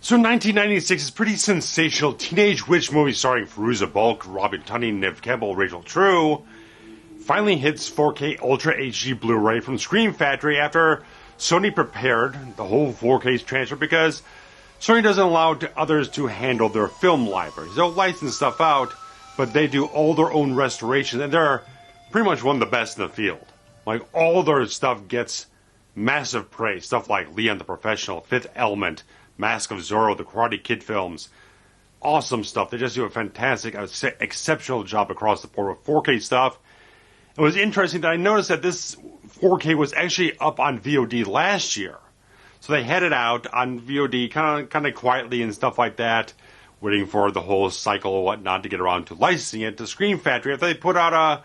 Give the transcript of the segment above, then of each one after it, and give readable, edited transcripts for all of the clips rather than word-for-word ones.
So 1996 is a pretty sensational teenage witch movie starring Fairuza Balk, Robin Tunney, Neve Campbell, Rachel True. Finally hits 4K Ultra HD Blu-ray from Scream Factory after Sony prepared the whole 4K transfer because Sony doesn't allow others to handle their film libraries. They'll license stuff out, but they do all their own restorations, and they're pretty much one of the best in the field. Like, all their stuff gets massive praise. Stuff like Leon the Professional, Fifth Element, Mask of Zorro, the Karate Kid films. Awesome stuff. They just do a fantastic, exceptional job across the board with 4K stuff. It was interesting that I noticed that this 4K was actually up on VOD last year. So they had it out on VOD kind of quietly and stuff like that, waiting for the whole cycle or whatnot to get around to licensing it to Scream Factory. After they put out a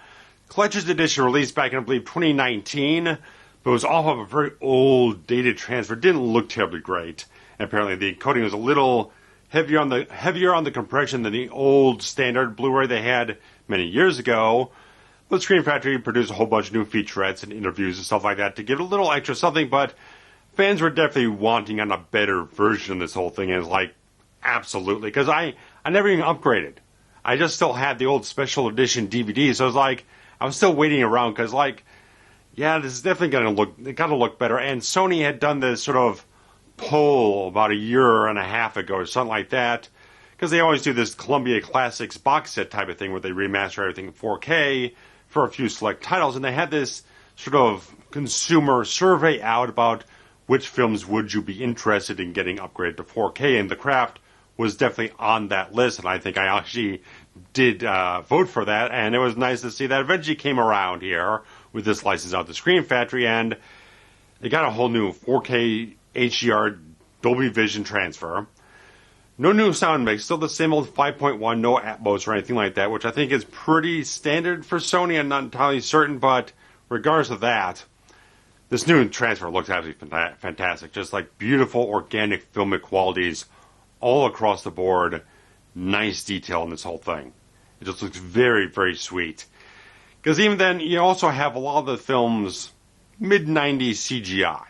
collector's edition released back in, I believe, 2019, but it was off of a very old, dated transfer. It didn't look terribly great. And apparently the coating was a little heavier on the compression than the old standard Blu-ray they had many years ago. But Scream Factory produced a whole bunch of new featurettes and interviews and stuff like that to give it a little extra something, but fans were definitely wanting on a better version of this whole thing, and it's like, absolutely, because I never even upgraded. I just still had the old special edition DVD, so I was like, I was still waiting around, because like, yeah, this is definitely going to look better, and Sony had done this sort of poll about a year and a half ago or something like that, because they always do this Columbia Classics box set type of thing where they remaster everything in 4K for a few select titles, and they had this sort of consumer survey out about which films would you be interested in getting upgraded to 4K, and The Craft was definitely on that list, and I think I actually did vote for that, and it was nice to see that eventually came around here with this license out to Scream Factory, and they got a whole new 4K HDR Dolby Vision transfer. No new sound mix, still the same old 5.1, no Atmos or anything like that, which I think is pretty standard for Sony. I'm not entirely certain, but regardless of that, this new transfer looks absolutely fantastic. Just like beautiful organic filmic qualities all across the board. Nice detail in this whole thing. It just looks very, very sweet. Because even then, you also have a lot of the film's mid-90s CGI.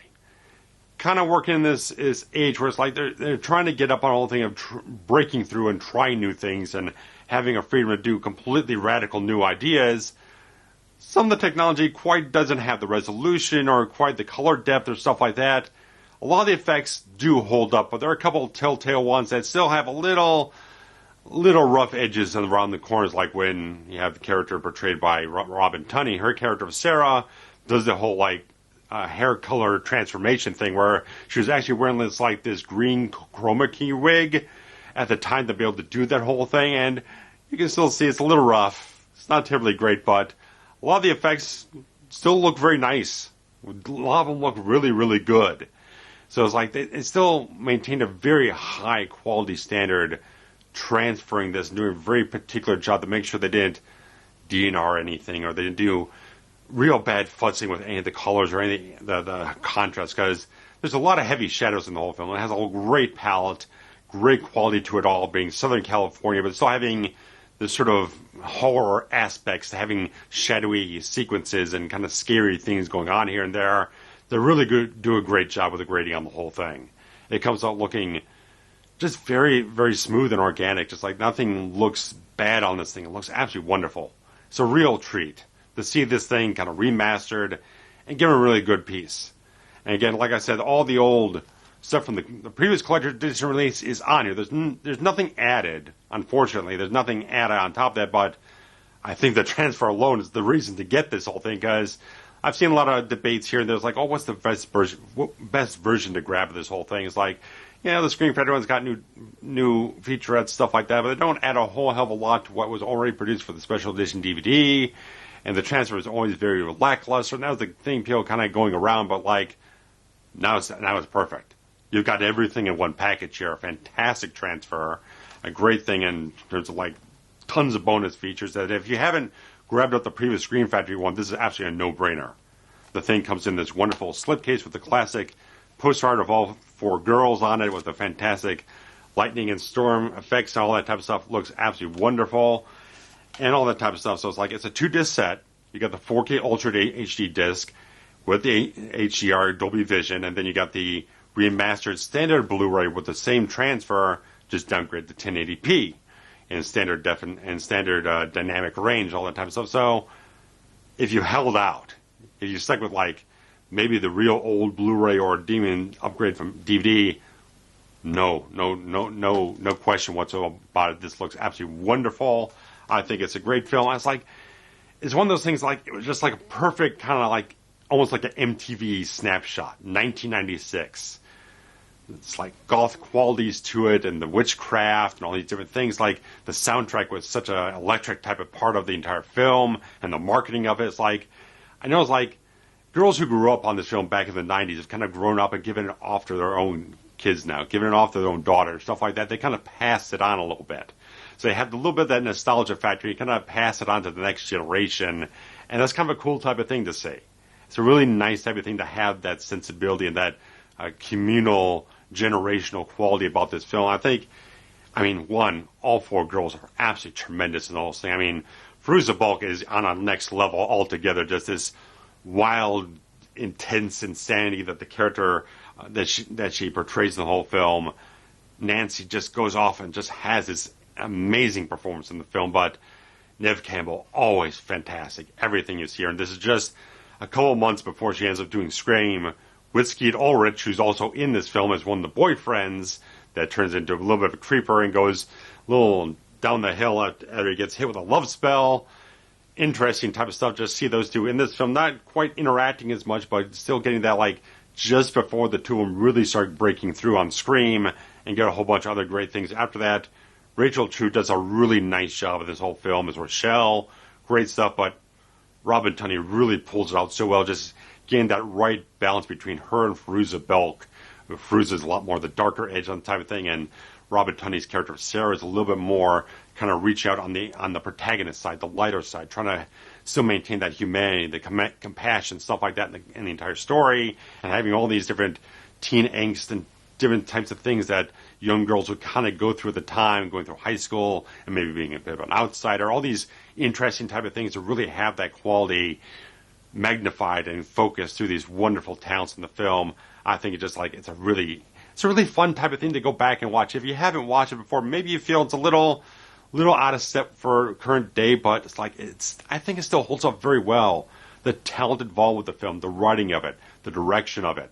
Kind of working in this age where it's like they're trying to get up on the whole thing of breaking through and trying new things and having a freedom to do completely radical new ideas. Some of the technology quite doesn't have the resolution or quite the color depth or stuff like that. A lot of the effects do hold up, but there are a couple of telltale ones that still have a little rough edges around the corners, like when you have the character portrayed by Robin Tunney. Her character of Sarah does the whole hair color transformation thing where she was actually wearing this green chroma key wig at the time to be able to do that whole thing, and you can still see it's a little rough. It's not terribly great, but a lot of the effects still look very nice. A lot of them look really, really good. So it's like it still maintained a very high quality standard, transferring this new very particular job to make sure they didn't DNR anything or they didn't do real bad futzing with any of the colors or any the contrast, because there's a lot of heavy shadows in the whole film. It has a great palette, great quality to it all, being Southern California, but still having this sort of horror aspects, having shadowy sequences and kind of scary things going on here and there. They really do a great job with the grading on the whole thing. It comes out looking just very, very smooth and organic, just like nothing looks bad on this thing. It looks absolutely wonderful. It's a real treat to see this thing kind of remastered and given a really good piece. And again, like I said, all the old stuff from the previous collector's edition release is on here. There's nothing added, unfortunately. There's nothing added on top of that, but I think the transfer alone is the reason to get this whole thing, because I've seen a lot of debates here, and there's like, oh, what's the best version to grab of this whole thing? It's like, yeah, the Scream Factory one's got new featurettes, stuff like that, but they don't add a whole hell of a lot to what was already produced for the special edition DVD. And the transfer is always very lackluster. And that was the thing people kind of going around, but like, now it's perfect. You've got everything in one package here. A fantastic transfer. A great thing in terms of like tons of bonus features that if you haven't grabbed up the previous Scream Factory one, this is absolutely a no-brainer. The thing comes in this wonderful slipcase with the classic poster art of all four girls on it with the fantastic lightning and storm effects and all that type of stuff. Looks absolutely wonderful. And all that type of stuff. So it's like, it's a 2-disc set. You got the 4K Ultra HD disc with the HDR Dolby Vision, and then you got the remastered standard Blu-ray with the same transfer, just downgrade to 1080p and standard dynamic range, all that type of stuff. So if you held out, if you stuck with like maybe the real old Blu-ray or Demon upgrade from DVD, no question whatsoever about it. This looks absolutely wonderful. I think it's a great film. It's one of those things like, it was just like a perfect kind of like, almost like an MTV snapshot, 1996. It's like goth qualities to it and the witchcraft and all these different things. Like the soundtrack was such an electric type of part of the entire film, and the marketing of it. It's like, I know it's like girls who grew up on this film back in the 90s have kind of grown up and given it off to their own kids now, giving it off to their own daughters, stuff like that. They kind of pass it on a little bit. So they have a little bit of that nostalgia factor. You kind of pass it on to the next generation, and that's kind of a cool type of thing to see. It's a really nice type of thing to have that sensibility and that communal, generational quality about this film. One, all four girls are absolutely tremendous in the whole thing. I mean, Fairuza Balk is on a next level altogether. Just this wild, intense insanity that the character that she portrays in the whole film. Nancy just goes off and just has this amazing performance in the film. But Neve Campbell, always fantastic. Everything you see her, and this is just a couple months before she ends up doing Scream with Skeet Ulrich, who's also in this film as one of the boyfriends that turns into a little bit of a creeper and goes a little down the hill after he gets hit with a love spell. Interesting type of stuff. Just see those two in this film, not quite interacting as much, but still getting that like just before the two of them really start breaking through on Scream and get a whole bunch of other great things after that. Rachel True does a really nice job of this whole film as Rochelle. Great stuff, but Robin Tunney really pulls it out so well, just getting that right balance between her and Fairuza Balk. Fairuza's a lot more the darker edge on the type of thing, and Robin Tunney's character Sarah is a little bit more kind of reach out on the protagonist side, the lighter side, trying to still maintain that humanity, the compassion, stuff like that in the entire story, and having all these different teen angst and different types of things that young girls would kind of go through at the time, going through high school and maybe being a bit of an outsider, all these interesting type of things to really have that quality magnified and focused through these wonderful talents in the film. I think it's a really fun type of thing to go back and watch. If you haven't watched it before, maybe you feel it's a little out of step for current day, but I think it still holds up very well. The talent involved with the film, the writing of it, the direction of it.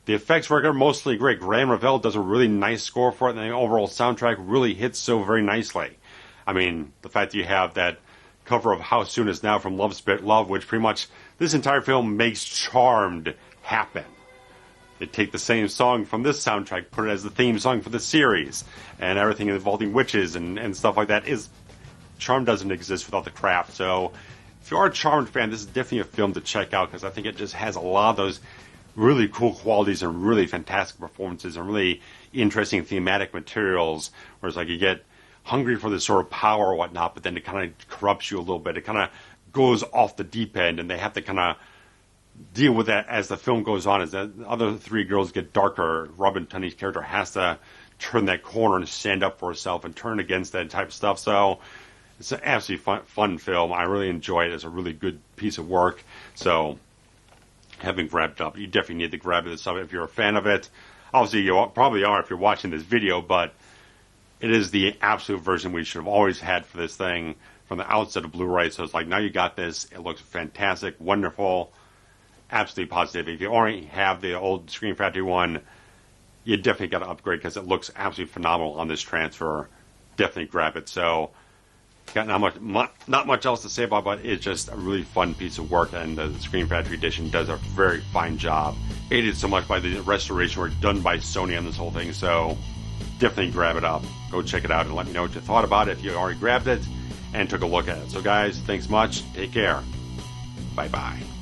The effects work are mostly great. Graham Revell does a really nice score for it, and the overall soundtrack really hits so very nicely. I mean, the fact that you have that cover of How Soon Is Now from Love Spit Love, which pretty much this entire film makes Charmed happen. They take the same song from this soundtrack, put it as the theme song for the series, and everything involving witches and stuff like that. Charmed doesn't exist without the craft. So if you are a Charmed fan, this is definitely a film to check out, because I think it just has a lot of those really cool qualities and really fantastic performances and really interesting thematic materials, where it's like you get hungry for this sort of power or whatnot, but then it kind of corrupts you a little bit. It kind of goes off the deep end, and they have to kind of deal with that as the film goes on. As the other three girls get darker, Robin Tunney's character has to turn that corner and stand up for herself and turn against that type of stuff. So it's an absolutely fun film. I really enjoy it. It's a really good piece of work. So having grabbed it up, you definitely need to grab this up if you're a fan of it. Obviously, you probably are if you're watching this video, but it is the absolute version we should have always had for this thing from the outset of Blu-ray. So it's like, now you got this. It looks fantastic, wonderful, absolutely positive. If you already have the old Scream Factory one, you definitely got to upgrade, because it looks absolutely phenomenal on this transfer. Definitely grab it. So got not much else to say about it, but it's just a really fun piece of work, and the Scream Factory edition does a very fine job. Aided so much by the restoration work done by Sony on this whole thing, so definitely grab it up. Go check it out and let me know what you thought about it if you already grabbed it and took a look at it. So guys, thanks much. Take care. Bye-bye.